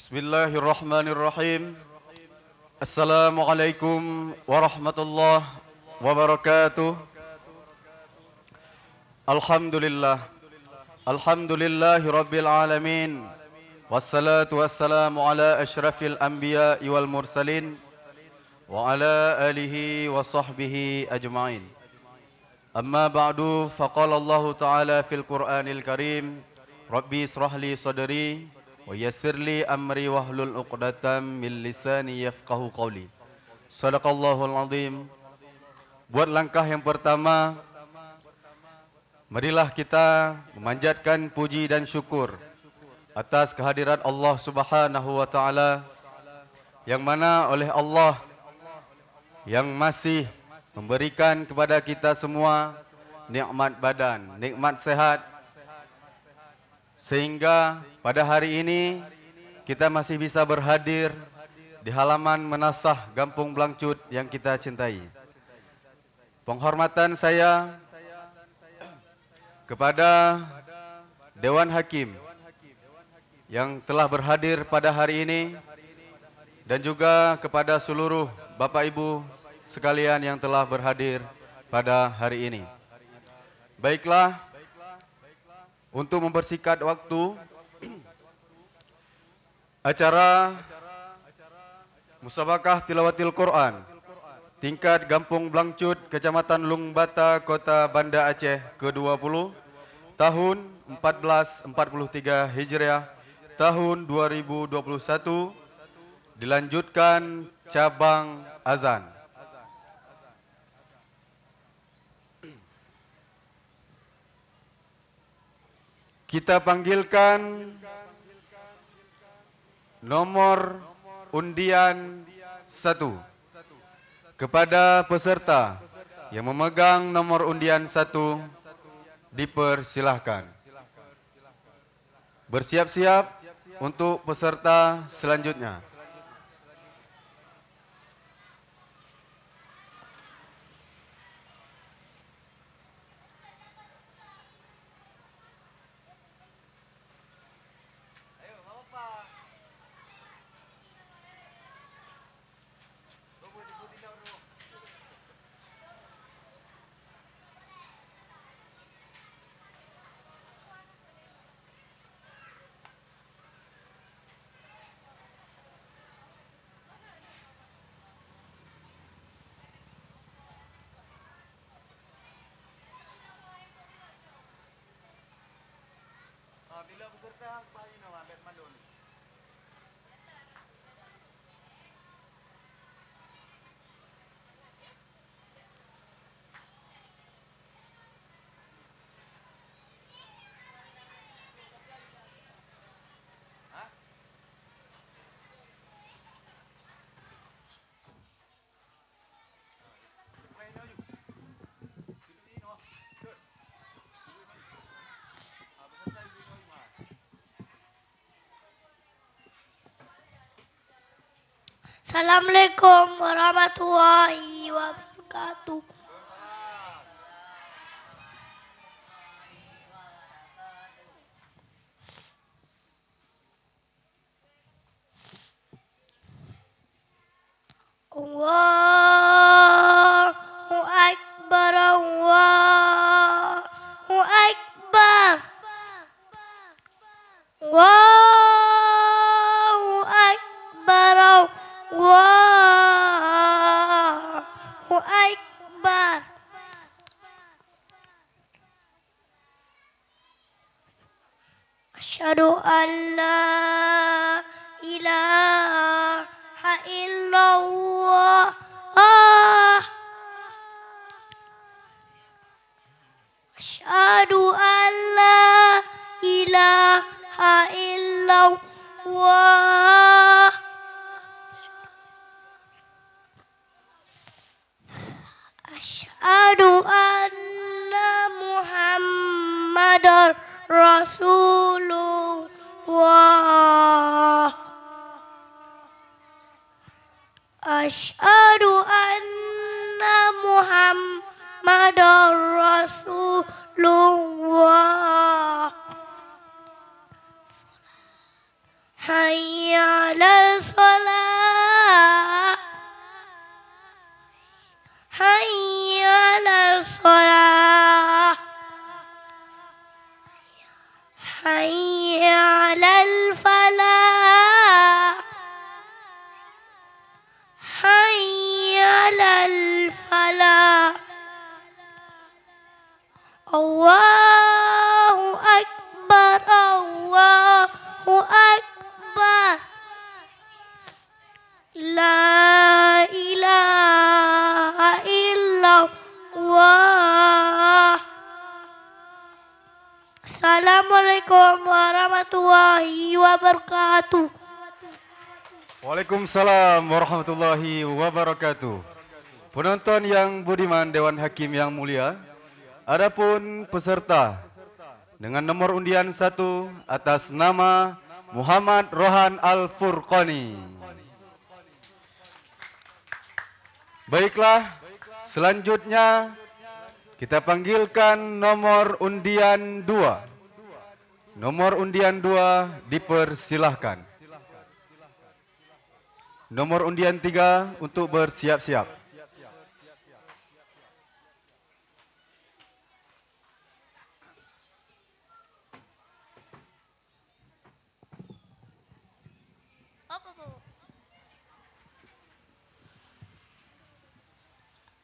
Bismillahirrahmanirrahim. Assalamualaikum warahmatullahi wabarakatuh. Alhamdulillah. Alhamdulillahi rabbil alamin. Wassalatu wassalamu ala asyrafil anbiya wal mursalin wa ala alihi wa sahbihi ajma'in. Amma ba'du, faqala Allah Ta'ala fil Qur'anil Karim, Rabbi israh li sadri wa yassir li amri wahlul 'uqdatam min lisani yafqahu qawli. Shadaqallahul azim. Buat langkah yang pertama, marilah kita memanjatkan puji dan syukur atas kehadirat Allah Subhanahu wa taala, yang mana oleh Allah yang masih memberikan kepada kita semua nikmat badan, nikmat sehat, sehingga pada hari ini kita masih bisa berhadir di halaman Menasah Gampung Blangcut yang kita cintai. Penghormatan saya kepada Dewan Hakim yang telah berhadir pada hari ini, dan juga kepada seluruh Bapak Ibu sekalian yang telah berhadir pada hari ini. Baiklah, untuk mempersingkat waktu, acara Musabakah Tilawatil Quran tingkat Gampung Blangcut, Kecamatan Lungbata, Kota Banda Aceh ke-20 tahun 1443 Hijriah tahun 2021 dilanjutkan cabang azan. Kita panggilkan nomor undian 1 kepada peserta yang memegang nomor undian 1, dipersilahkan. Bersiap-siap untuk peserta selanjutnya. Bila peserta bayi nama bet malun. Assalamualaikum warahmatullahi wabarakatuh. Allahu Akbar, Allahu Akbar, Allahu Akbar, Allahu Akbar. Asyhadu an la ilaha illallah. Asyhadu an la ilaha illallah. Asyhadu anna Muhammadar Rasulullah. Asyhadu anna Muhammadar Rasulullah. حي على الصلاة حي على الصلاة حي على الفلاح حي على الفلاح الله أكبر الله أكبر لا إله إلا الله. Assalamualaikum warahmatullahi wabarakatuh. Waalaikumsalam warahmatullahi wabarakatuh. Penonton yang budiman, Dewan Hakim yang mulia, adapun peserta dengan nomor undian 1 atas nama Muhammad Rohan Al-Furqani. Baiklah, selanjutnya kita panggilkan nomor undian 2. Nomor undian 2 dipersilahkan. Nomor undian 3 untuk bersiap-siap.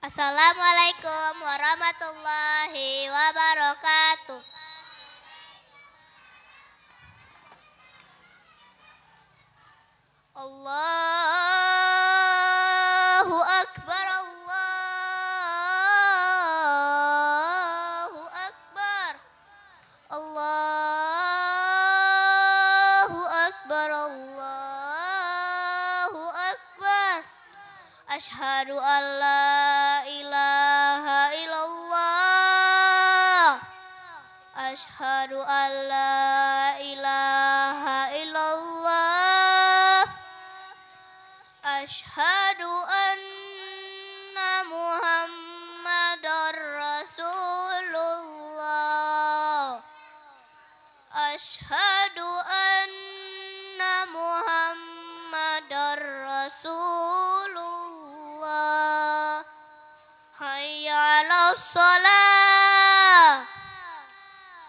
Assalamualaikum warahmatullahi wabarakatuh. Allahu Akbar, Allahu Akbar, Allahu Akbar, Allahu Akbar. Asyhadu an la ilaha illallah. Asyhadu an la ilaha illallah. Asyhadu anna Muhammadar Rasulullah. Asyhadu anna Muhammadar Rasulullah. Hayya 'alas shalah.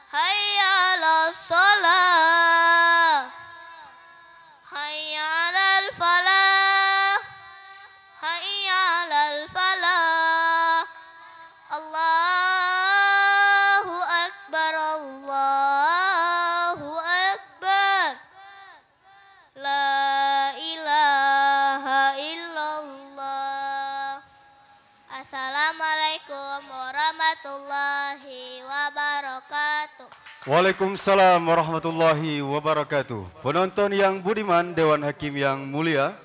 Hayya 'alas shalah. Hayya 'alal falah. Hayya 'alal falah. Allahu Akbar, Allahu Akbar. La ilaha illallah. Assalamualaikum warahmatullahi wabarakatuh. Waalaikumsalam warahmatullahi wabarakatuh. Penonton yang budiman, Dewan Hakim yang mulia,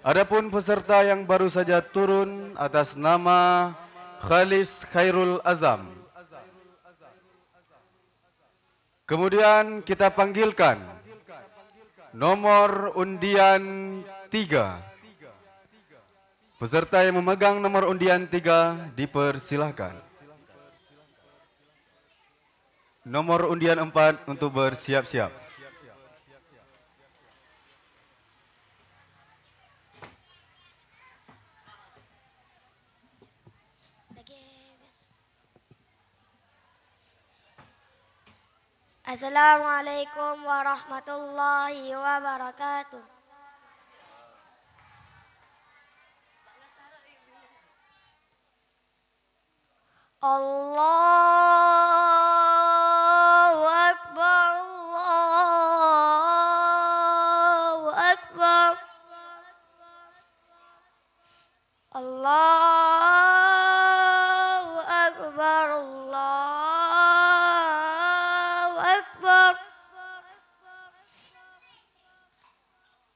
adapun peserta yang baru saja turun atas nama Khalis Khairul Azam. Kemudian kita panggilkan nomor undian 3. Peserta yang memegang nomor undian 3 dipersilahkan. Nomor undian 4 untuk bersiap-siap. Assalamualaikum warahmatullahi wabarakatuh. Allahu Akbar, Allahu Akbar. Allahu Akbar, Allahu Akbar.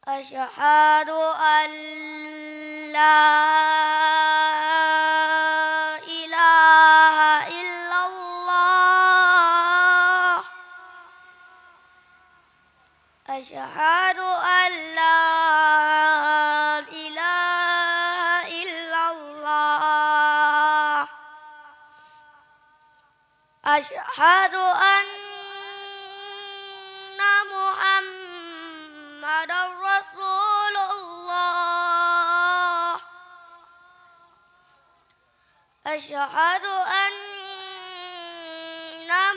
Asyhadu an la ilaha illallah. Asyhadu an la ilaha illallah. Asyhadu anna Muhammad أشهد أن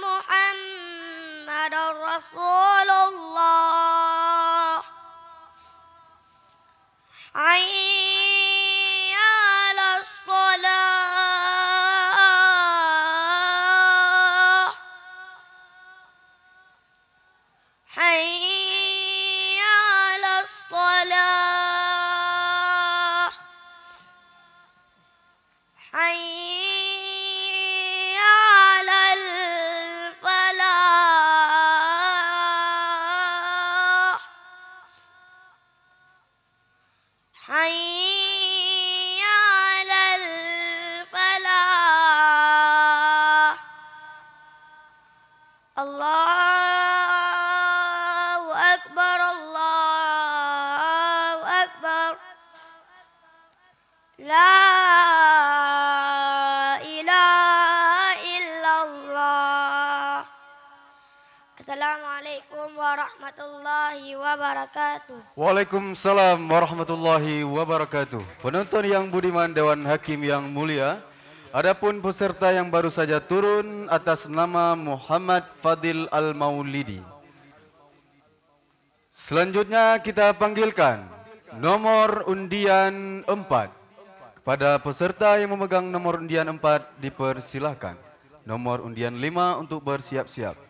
محمد رسول الله حي على الصلاة حي على الصلاة حي على الفلاح حي على الفلاح الله أكبر الله أكبر لا إله إلا الله Assalamualaikum warahmatullahi wabarakatuh. Waalaikumsalam warahmatullahi wabarakatuh. Penonton yang budiman, Dewan Hakim yang mulia, adapun peserta yang baru saja turun atas nama Muhammad Fadil Al-Maulidi. Selanjutnya kita panggilkan nomor undian 4. Kepada peserta yang memegang nomor undian 4 dipersilahkan. Nomor undian 5 untuk bersiap-siap.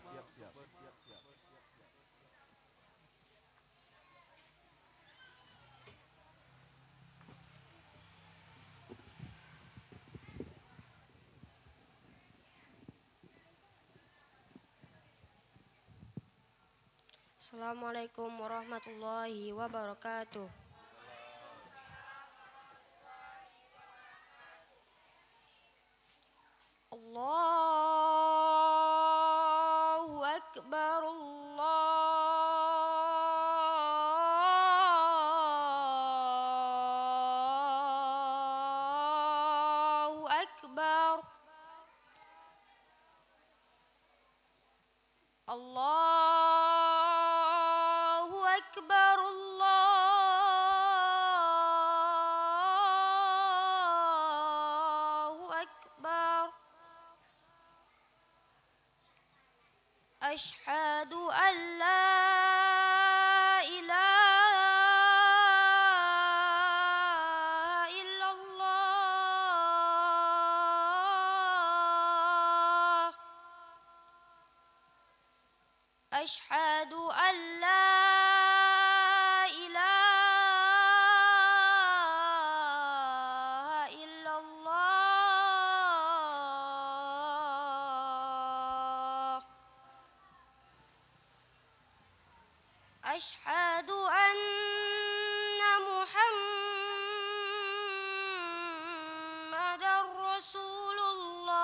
Assalamualaikum warahmatullahi wabarakatuh. Allahu Akbar, Allahu Akbar. Allahu Akbar, Allahu Akbar. Asyhadu an la ilaha illallah. Asyhadu an la ilaha illallah. Asyhadu anna Muhammadar Rasulullah.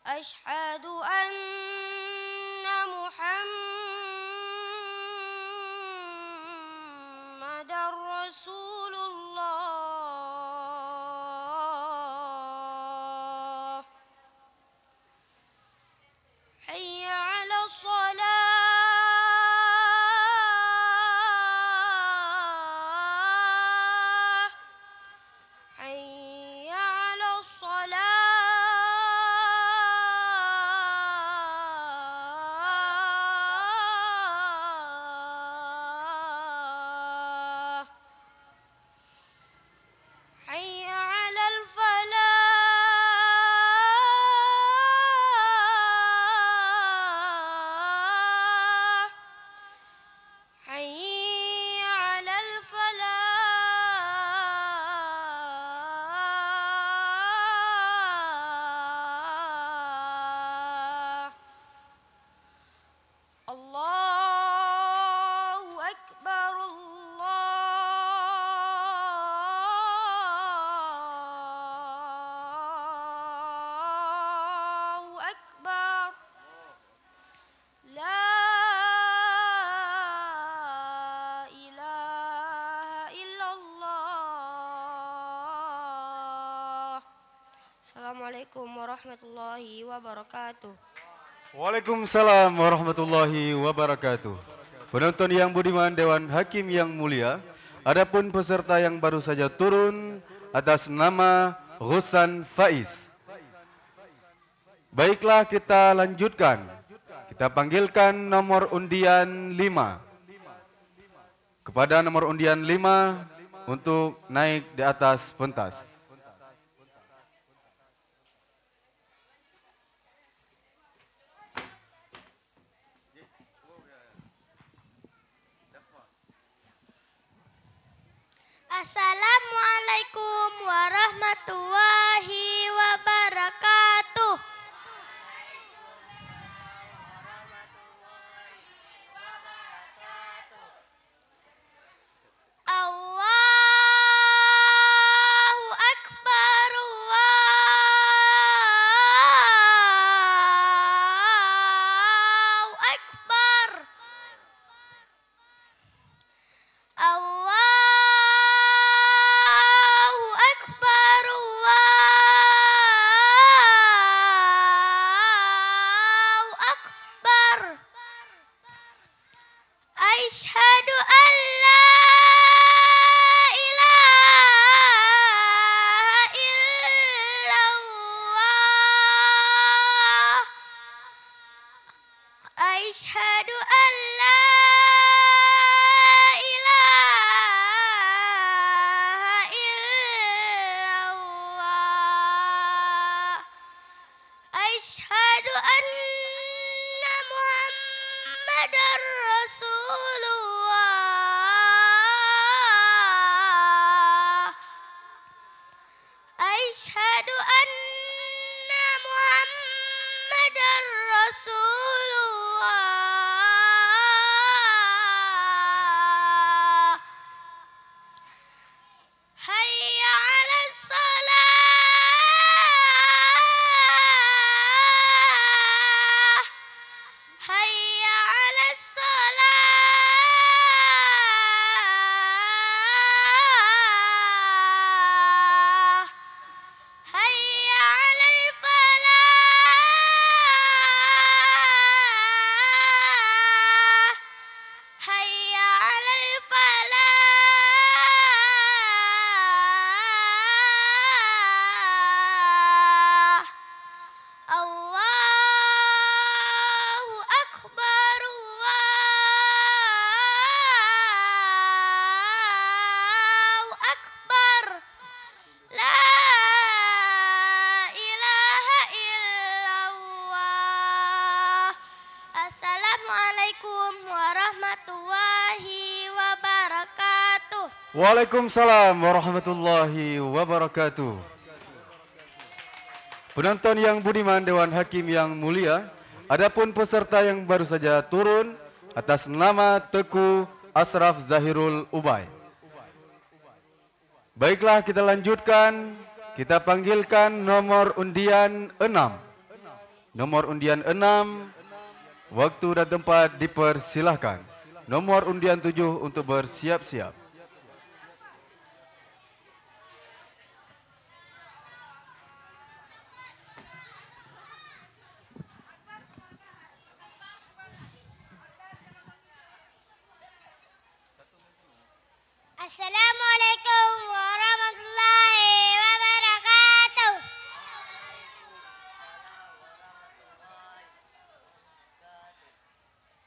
Asyhadu anna Muhammadar Rasulullah. Hayya 'ala shalah. Hayya 'ala shalah. Hayya 'alal falah. Hayya 'alal falah. Allahu Akbar, Allahu Akbar. La ilaha illallah. Assalamualaikum warahmatullahi wabarakatuh. Waalaikumsalam warahmatullahi wabarakatuh. Penonton yang budiman, Dewan Hakim yang mulia, Adapun peserta yang baru saja turun atas nama Ghussan Faiz. Baiklah, kita lanjutkan. Kita panggilkan nomor undian 5. Kepada nomor undian 5 untuk naik di atas pentas. Assalamualaikum warahmatullahi wabarakatuh. Allahu Akbar, Allahu Akbar. Allahu Akbar, Allahu Akbar. Asyhadu an la ilaha illallah. Asyhadu an la ilaha illallah. Asyhadu anna Muhammadar Rasulullah. Asyhadu anna Muhammadar Rasulullah. Hayya 'alas shalah. Hayya 'alas shalah. Hayya 'alal falah. Hayya 'alal falah. Allahu Akbar, Allahu Akbar. La ilaha illallah. Assalamualaikum warahmatullahi wabarakatuh. Waalaikumsalam warahmatullahi wabarakatuh. Penonton yang budiman, Dewan Hakim yang mulia, adapun peserta yang baru saja turun atas nama Teguh Ashraf Zahirul Ubay. Baiklah, kita lanjutkan. Kita panggilkan nomor undian 6. Nomor undian 6, waktu dan tempat dipersilahkan. Nomor undian 7 untuk bersiap-siap. Assalamualaikum warahmatullahi wabarakatuh.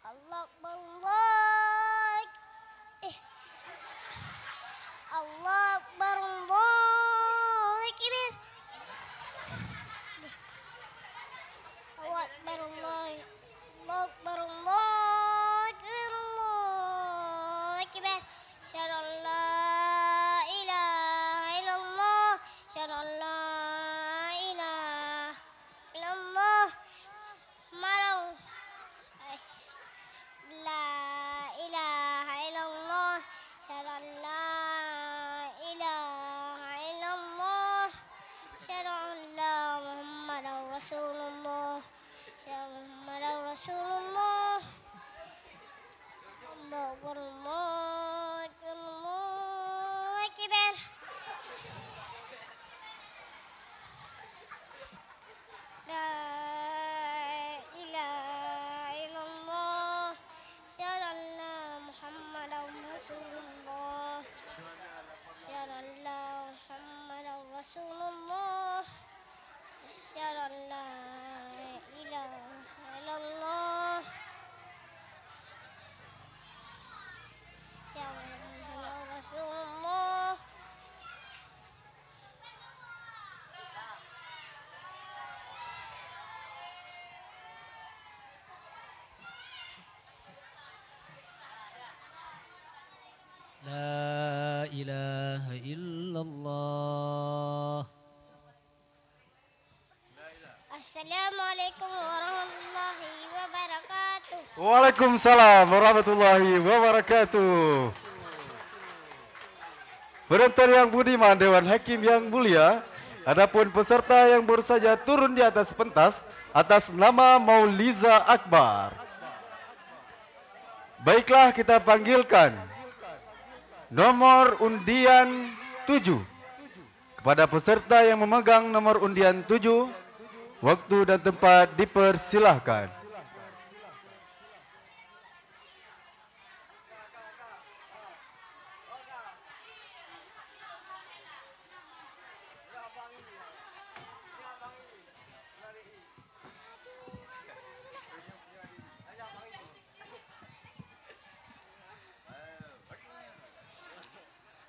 Allah Akbar, Allah Akbar, Allah Akbar. Allah Akbar, Allah Akbar, Allah Akbar, Allah Akbar. Asyhadu an la ilaha illallah. Asyhadu an la ilaha illallah. Marau. La ilaha illallah. Asyhadu an la ilaha illallah. Asyhadu an la Muhammadar Rasulullah. Asyhadu Muhammadar Rasulullah. Allahu Akbar, Allahu Akbar, Allahu Akbar. La ilaha illallah. Asyhadu anna Muhammadar Rasulullah. أن لا إله إلا الله أشهد أن محمدا رسول الله. لا إله إلا الله. Assalamualaikum warahmatullahi wabarakatuh. Waalaikumsalam warahmatullahi wabarakatuh. Penonton yang budiman, Dewan Hakim yang mulia, adapun peserta yang baru saja turun di atas pentas atas nama Mauliza Akbar. Baiklah, kita panggilkan nomor undian 7. Kepada peserta yang memegang nomor undian 7, waktu dan tempat dipersilahkan.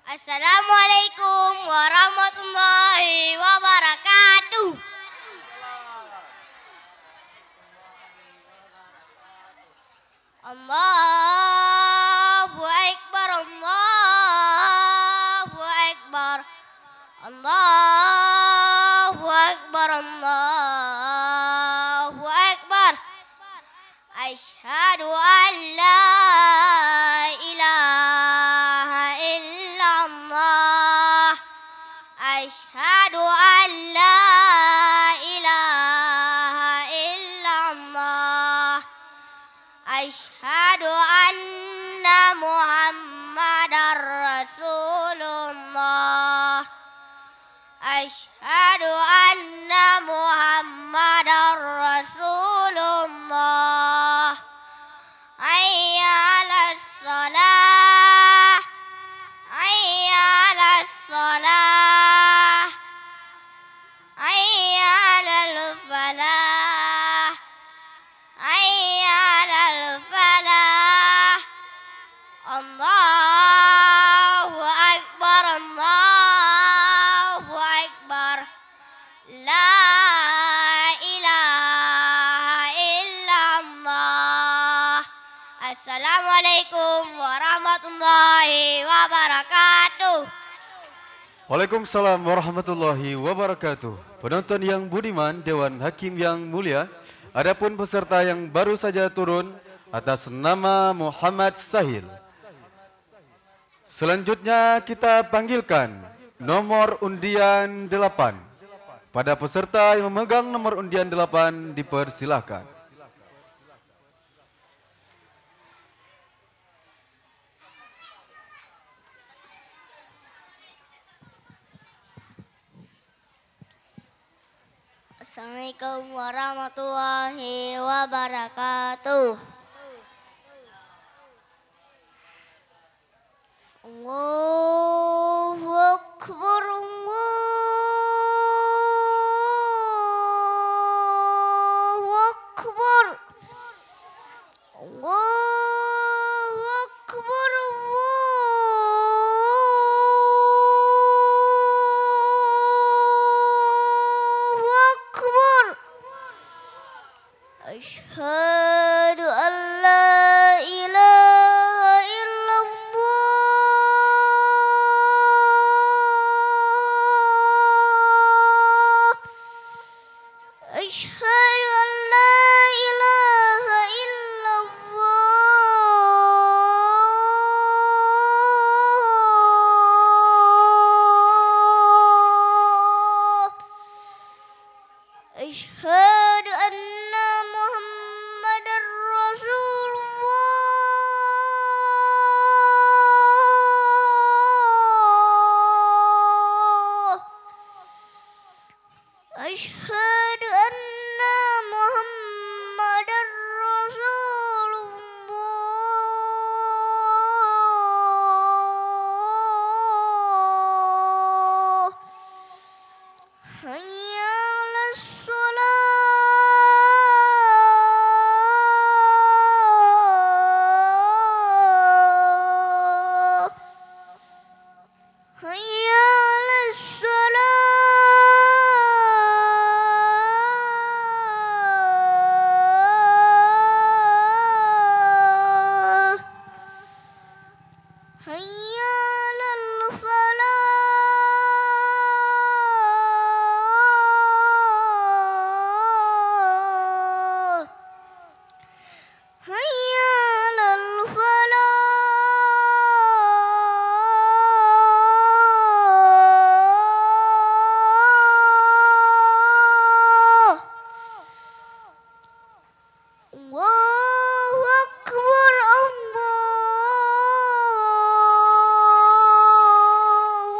Assalamualaikum warahmatullahi wabarakatuh. Allahu Akbar, Allahu Akbar, Allahu Akbar, Allahu Akbar. Asyhadu an la ilaha illallah. Asyhadu an la ilaha illallah. Asyhadu anna Muhammadar Rasulullah. Asyhadu anna Muhammadar Rasulullah. Hayya 'alas shalah. Hayya 'alas shalah. Hayya 'alal falah. Hayya 'alal falah. Allahu Akbar, Allahu Akbar. La ilaha illallah. Assalamualaikum warahmatullahi wabarakatuh. Waalaikumsalam warahmatullahi wabarakatuh. Penonton yang budiman, Dewan Hakim yang mulia, adapun peserta yang baru saja turun atas nama Muhammad Sahil. Selanjutnya kita panggilkan nomor undian 8. Pada peserta yang memegang nomor undian 8 dipersilahkan. Assalamualaikum warahmatullahi wabarakatuh. Allahu Akbar, Allahu Akbar. Allahu Akbar, Allahu Akbar. Asyhadu an la ilaha illallah. Asyhadu an la ilaha illallah. Asyhadu anna Muhammadar Rasulullah. Asyhadu anna Muhammadar Allahu Akbar, Allahu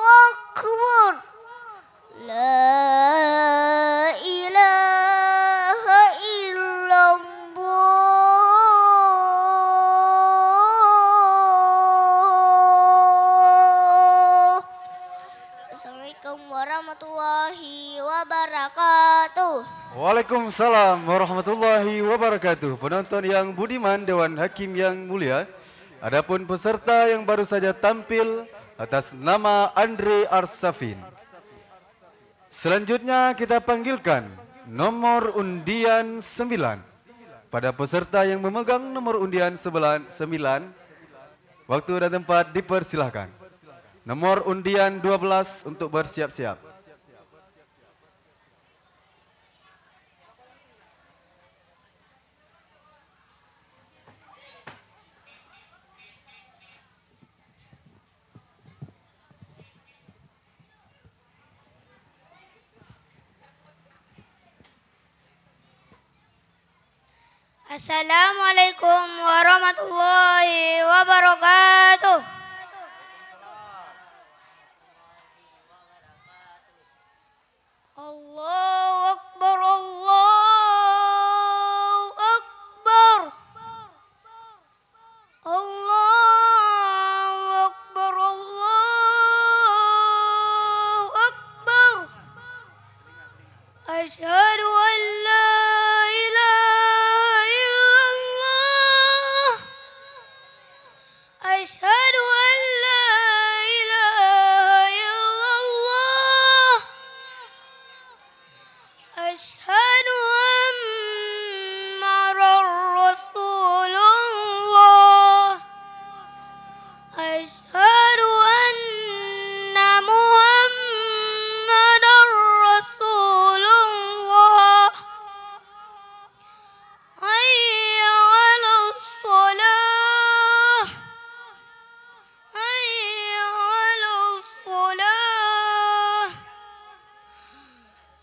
Akbar. La ilaha illallah. Assalamualaikum warahmatullahi wabarakatuh. Waalaikumsalam warahmatullahi wabarakatuh. Penonton yang budiman, Dewan Hakim yang mulia, adapun peserta yang baru saja tampil atas nama Andre Arsafin. Selanjutnya kita panggilkan nomor undian 9. Pada peserta yang memegang nomor undian 9, waktu dan tempat dipersilahkan. Nomor undian 12 untuk bersiap-siap. Assalamualaikum warahmatullahi wabarakatuh. Allahu Akbar, Allahu Akbar. Allahu Akbar, Allahu Akbar. Asyhadu an la ilaha illallah. Asyhadu an la ilaha illallah. Asyhadu anna Rasulullah. Asyhadu anna Muhammadar Rasulullah. Hayya 'alas shalah. Hayya 'alas shalah.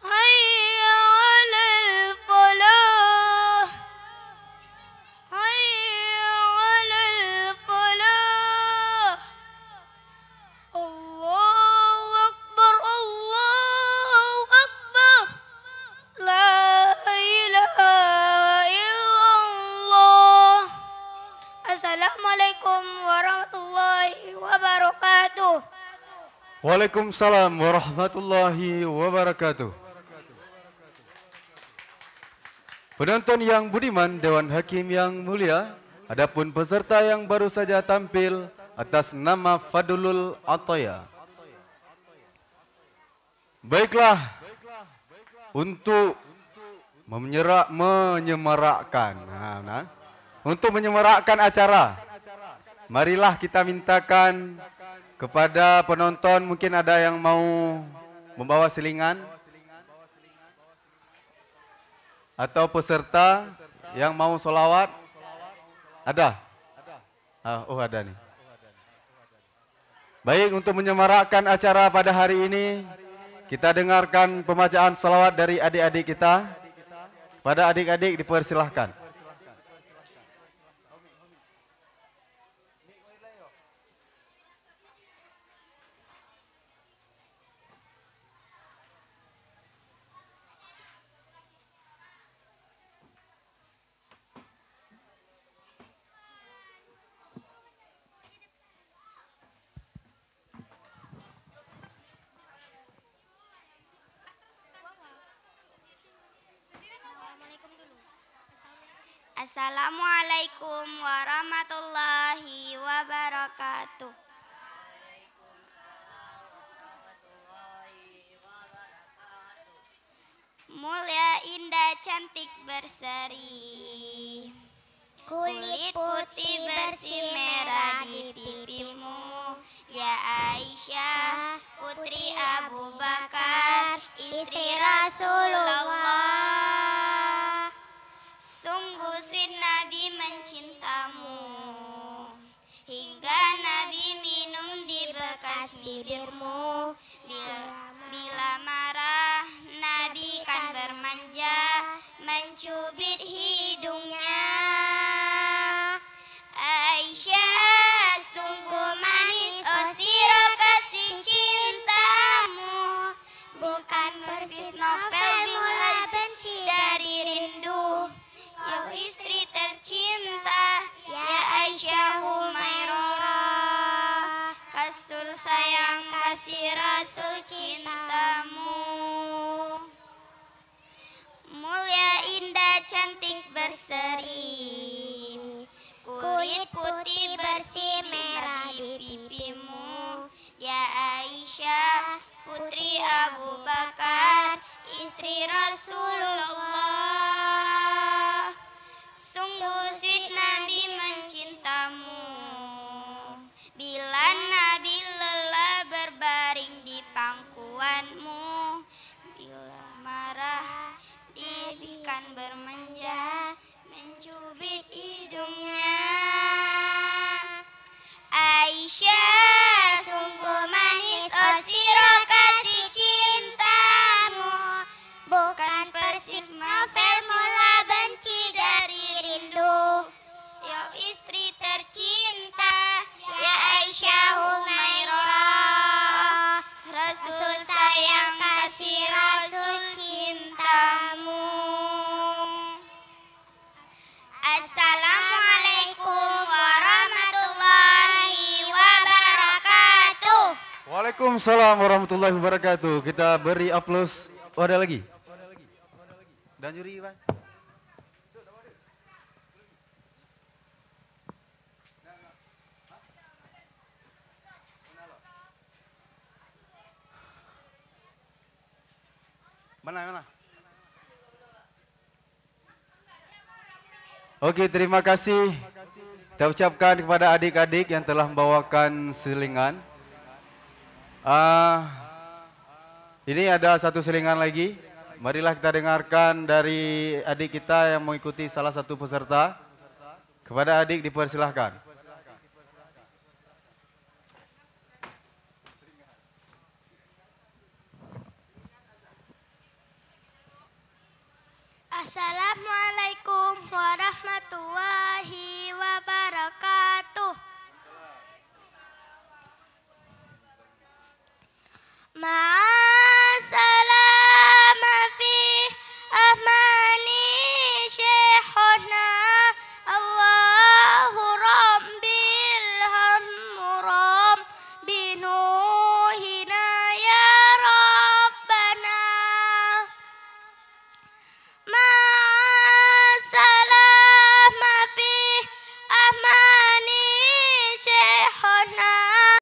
Hayya 'alal falah. Hayya 'alal falah. Allahu Akbar, Allahu Akbar. La ilaha illallah. Assalamualaikum warahmatullahi wabarakatuh. Waalaikumsalam warahmatullahi wabarakatuh. Penonton yang budiman, Dewan Hakim yang mulia, adapun peserta yang baru saja tampil atas nama Fadlul Ataya. Baiklah, untuk untuk menyemarakkan acara, marilah kita mintakan kepada penonton, mungkin ada yang mau membawa selingan atau peserta yang mau solawat. Ada? Oh, ada nih. Baik, untuk menyemarakkan acara pada hari ini, kita dengarkan pembacaan salawat dari adik-adik kita. Pada adik-adik dipersilahkan. Assalamualaikum warahmatullahi wabarakatuh. Mulia, indah, cantik, berseri, kulit putih bersih merah di pipimu, ya Aisyah, putri Abu Bakar, istri Rasulullah. Sungguh sweet Nabi mencintamu, hingga Nabi minum di bekas bibirmu. Bila marah Nabi kan bermanja, mencubit hidungnya. kasih Rasul cintamu. Mulia indah cantik berseri, kulit putih bersih merah di pipimu. Ya Aisyah putri Abu Bakar, istri Rasulullah. Sungguh sweet Nabi mencintamu. Bila Nabi lelah berbaring di pangkuanmu, bila marah dibikan bermanja, mencubit hidungnya. Aisyah sungguh manis, oh sirah kasih cintamu. Bukan persis novel mula benci dari rindu. Ya istri tercinta, ya Aisyah Humairah, Rasul sayang kasih Rasul cintamu. Assalamualaikum warahmatullahi wabarakatuh. Waalaikumsalam warahmatullahi wabarakatuh. Kita beri aplaus. Oh, ada lagi? Dan juri, Pak. Mana? Oke, terima kasih. Kita ucapkan kepada adik-adik yang telah membawakan selingan. Ini ada satu selingan lagi. Marilah kita dengarkan dari adik kita yang mengikuti salah satu peserta. Kepada adik dipersilahkan. Assalamualaikum warahmatullahi wabarakatuh. Ma